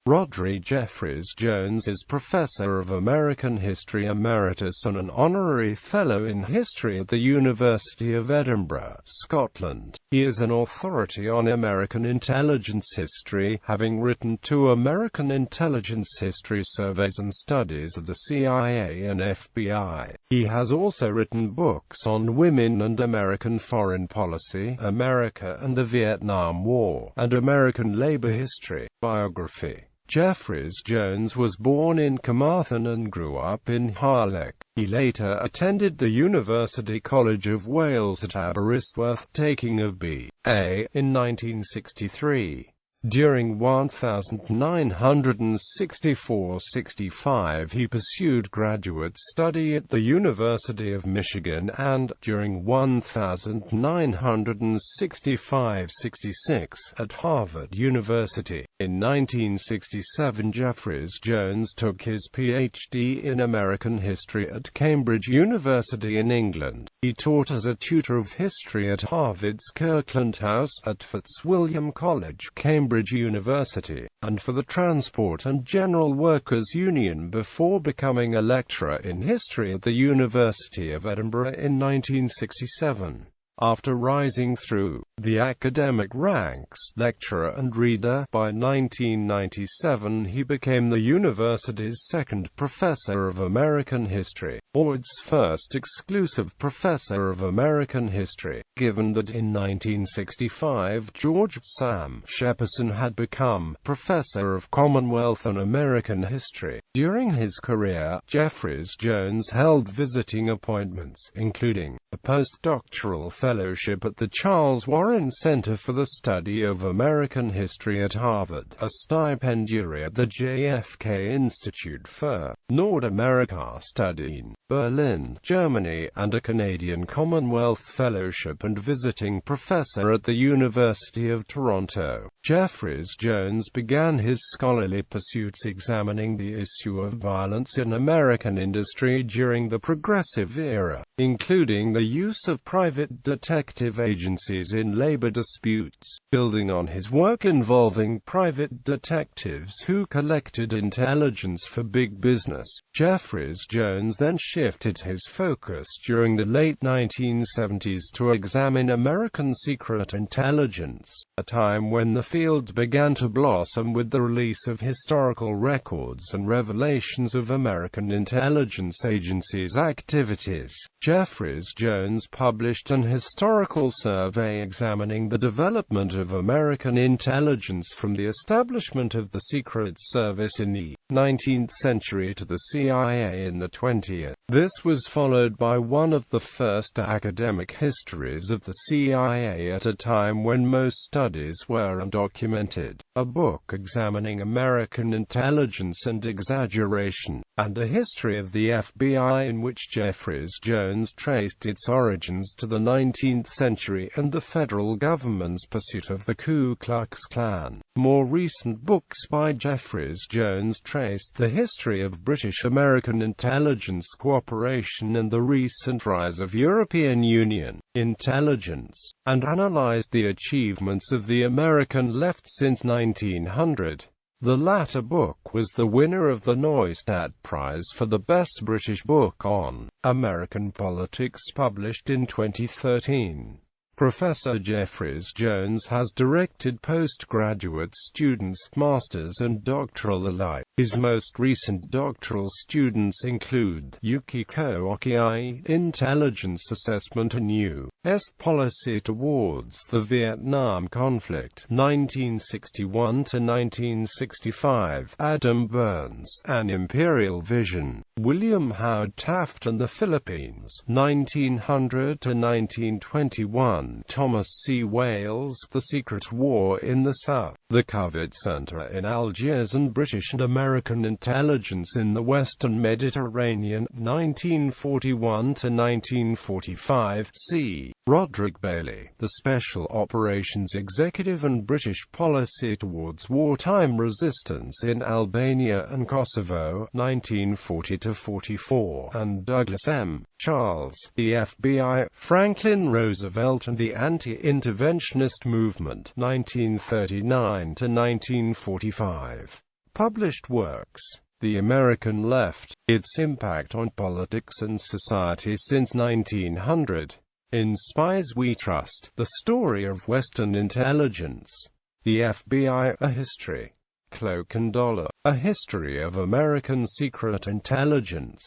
Rhodri Jeffreys-Jones is Professor of American History Emeritus and an Honorary Fellow in History at the University of Edinburgh, Scotland. He is an authority on American intelligence history, having written 2 American intelligence history surveys and studies of the CIA and FBI. He has also written books on women and American foreign policy, America and the Vietnam War, and American labor history. Biography. Jeffreys-Jones was born in Carmarthen and grew up in Harlech. He later attended the University College of Wales at Aberystwyth, taking a B.A. in 1963. During 1964–65 he pursued graduate study at the University of Michigan and, during 1965–66, at Harvard University. In 1967 Jeffreys-Jones took his Ph.D. in American history at Cambridge University in England. He taught as a tutor of history at Harvard's Kirkland House, at Fitzwilliam College, Cambridge University, and for the Transport and General Workers' Union before becoming a lecturer in history at the University of Edinburgh in 1967. After rising through the academic ranks, lecturer and reader, by 1997 he became the university's second professor of American history, or its first exclusive professor of American history, given that in 1965 George Sam Shepperson had become professor of Commonwealth and American history. During his career, Jeffreys-Jones held visiting appointments, including a postdoctoral fellowship at the Charles Warren Center for the Study of American History at Harvard, a stipendiary at the JFK Institute for North America Study in Berlin, Germany, and a Canadian Commonwealth Fellowship and visiting professor at the University of Toronto. Jeffreys-Jones began his scholarly pursuits examining the issue of violence in American industry during the Progressive Era, including the use of private detective agencies in labor disputes. Building on his work involving private detectives who collected intelligence for big business, Jeffreys-Jones then shifted his focus during the late 1970s to examine American secret intelligence, a time when the field began to blossom with the release of historical records and revelations of American intelligence agencies' activities. Jeffreys-Jones published an historical survey examining the development of American intelligence from the establishment of the Secret Service in the 19th century to the CIA in the 20th. This was followed by one of the first academic histories of the CIA at a time when most studies were undocumented, a book examining American intelligence and exaggeration, and a history of the FBI in which Jeffreys-Jones traced its origins to the 19th century and the federal government's pursuit of the Ku Klux Klan. More recent books by Jeffreys-Jones traced the history of British-American intelligence cooperation and the recent rise of European Union intelligence, and analyzed the achievements of the American left since 1900. The latter book was the winner of the Neustadt Prize for the Best British Book on American Politics, published in 2013. Professor Jeffreys-Jones has directed postgraduate students, masters and doctoral alike. His most recent doctoral students include Yukiko Okiai, Intelligence Assessment and U.S. Policy Towards the Vietnam Conflict, 1961–1965, Adam Burns, An Imperial Vision, William Howard Taft and the Philippines, 1900–1921, Thomas C. Wales, The Secret War in the South, The Covert Center in Algiers and British and American Intelligence in the Western Mediterranean, 1941–1945, c. Roderick Bailey, The Special Operations Executive and British Policy Towards Wartime Resistance in Albania and Kosovo, 1940–44, and Douglas M. Charles, The FBI, Franklin Roosevelt and the Anti-Interventionist Movement, 1939–1945. Published works: The American Left, Its Impact on Politics and Society Since 1900. In Spies We Trust, The Story of Western Intelligence. The FBI, A History. Cloak and Dollar, A History of American Secret Intelligence.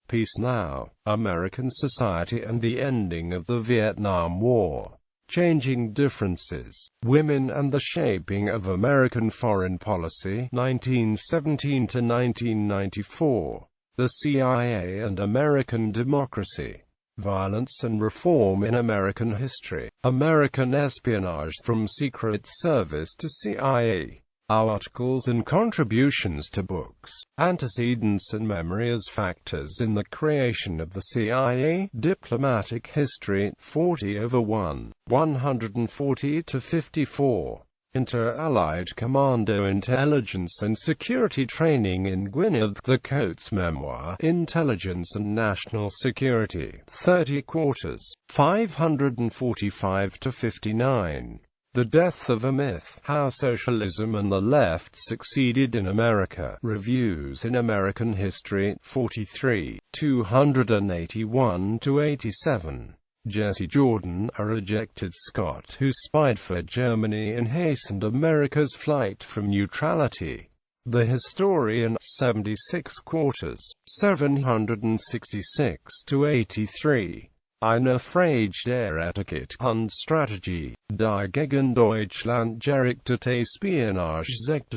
Peace Now, American Society and the Ending of the Vietnam War. Changing Differences, Women and the Shaping of American Foreign Policy, 1917 to 1994. The CIA and American Democracy. Violence and Reform in American History. American Espionage from Secret Service to CIA. Articles and contributions to books, Antecedents and Memory as Factors in the Creation of the CIA, Diplomatic History, 40/1, 140-54, Inter-Allied Commando Intelligence and Security Training in Gwynedd, the Coates Memoir, Intelligence and National Security, 30 quarters, 545-59. The Death of a Myth, How Socialism and the Left Succeeded in America, Reviews in American History, 43, 281-87. Jesse Jordan, a rejected Scot who spied for Germany and hastened America's flight from neutrality. The Historian, 76 quarters, 766-83. Eine Frage der Ethik und Strategie, die gegen Deutschland gerichtete Spionage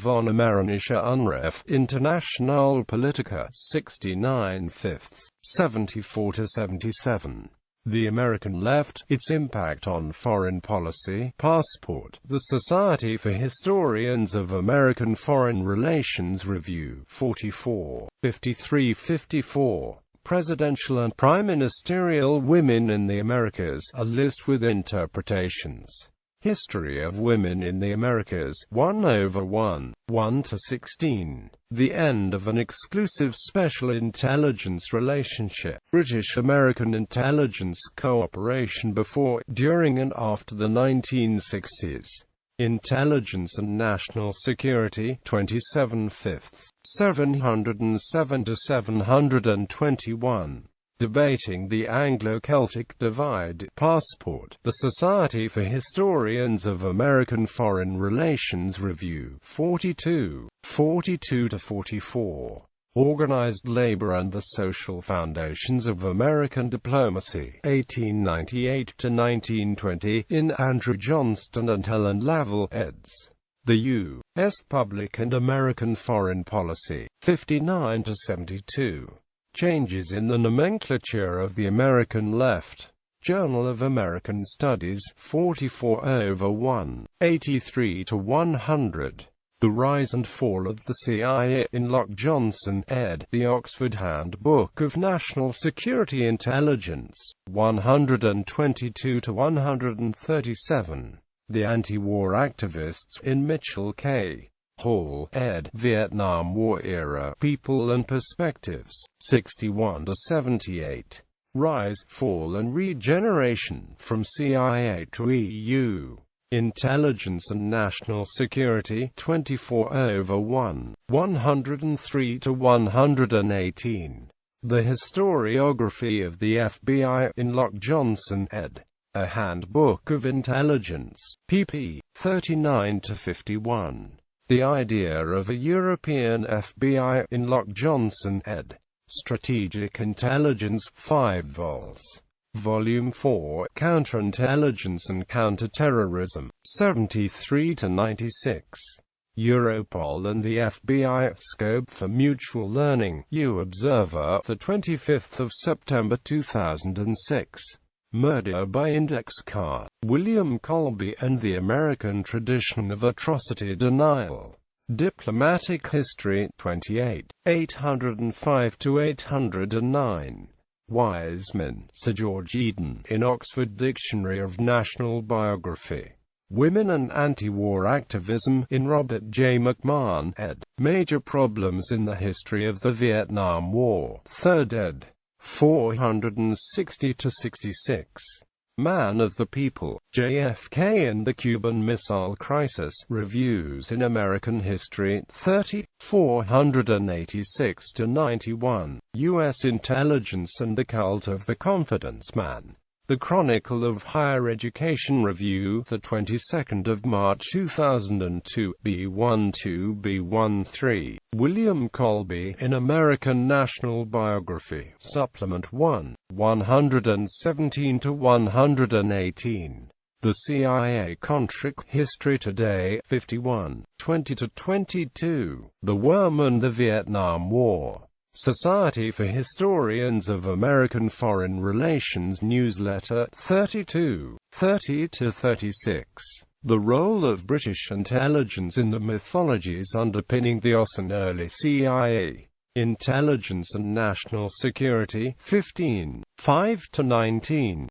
von amerikanischer Unref, International Politica, 69/5, 74-77. The American Left, Its Impact on Foreign Policy, Passport, The Society for Historians of American Foreign Relations Review, 44, 53-54. Presidential and Prime Ministerial Women in the Americas, a list with interpretations. History of Women in the Americas, 1/1, 1-16. The End of an Exclusive Special Intelligence Relationship. British-American intelligence cooperation before, during and after the 1960s. Intelligence and National Security, 27/5, 707-721. Debating the Anglo-Celtic Divide, Passport, The Society for Historians of American Foreign Relations Review, 42, 42-44. Organized Labor and the Social Foundations of American Diplomacy, 1898-1920, in Andrew Johnston and Helen Lavelle, eds. The U.S. Public and American Foreign Policy, 59-72. Changes in the Nomenclature of the American Left. Journal of American Studies, 44/1, 83-100. The Rise and Fall of the CIA, in Locke Johnson, ed., The Oxford Handbook of National Security Intelligence, 122-137. The Anti-War Activists, in Mitchell K. Hall, ed., Vietnam War Era, People and Perspectives, 61-78. Rise, Fall and Regeneration, from CIA to EU. Intelligence and National Security, 24/1, 103-118. The Historiography of the FBI, in Locke Johnson, ed., A Handbook of Intelligence, pp. 39-51. The Idea of a European FBI, in Locke Johnson, ed., Strategic Intelligence, 5 vols. Volume 4, Counterintelligence and Counterterrorism, 73-96. Europol and the FBI, Scope for Mutual Learning, U Observer, 25 September 2006. Murder by Index Card, William Colby and the American Tradition of Atrocity Denial. Diplomatic History, 28, 805-809. Wiseman, Sir George Eden, in Oxford Dictionary of National Biography. Women and Anti-War Activism, in Robert J. McMahon, ed., Major Problems in the History of the Vietnam War, 3rd ed., 460-66. Man of the People, JFK and the Cuban Missile Crisis, Reviews in American History, 30, 486-91, U.S. Intelligence and the Cult of the Confidence Man. The Chronicle of Higher Education Review, the 22nd of March 2002, B12 B13. William Colby, in American National Biography, Supplement 1, 117-118. The CIA Contric, History Today, 51, 20-22. The Worm and the Vietnam War. Society for Historians of American Foreign Relations Newsletter, 32, 30-36. The Role of British Intelligence in the Mythologies Underpinning the OSS and Early CIA. Intelligence and National Security, 15, 5-19.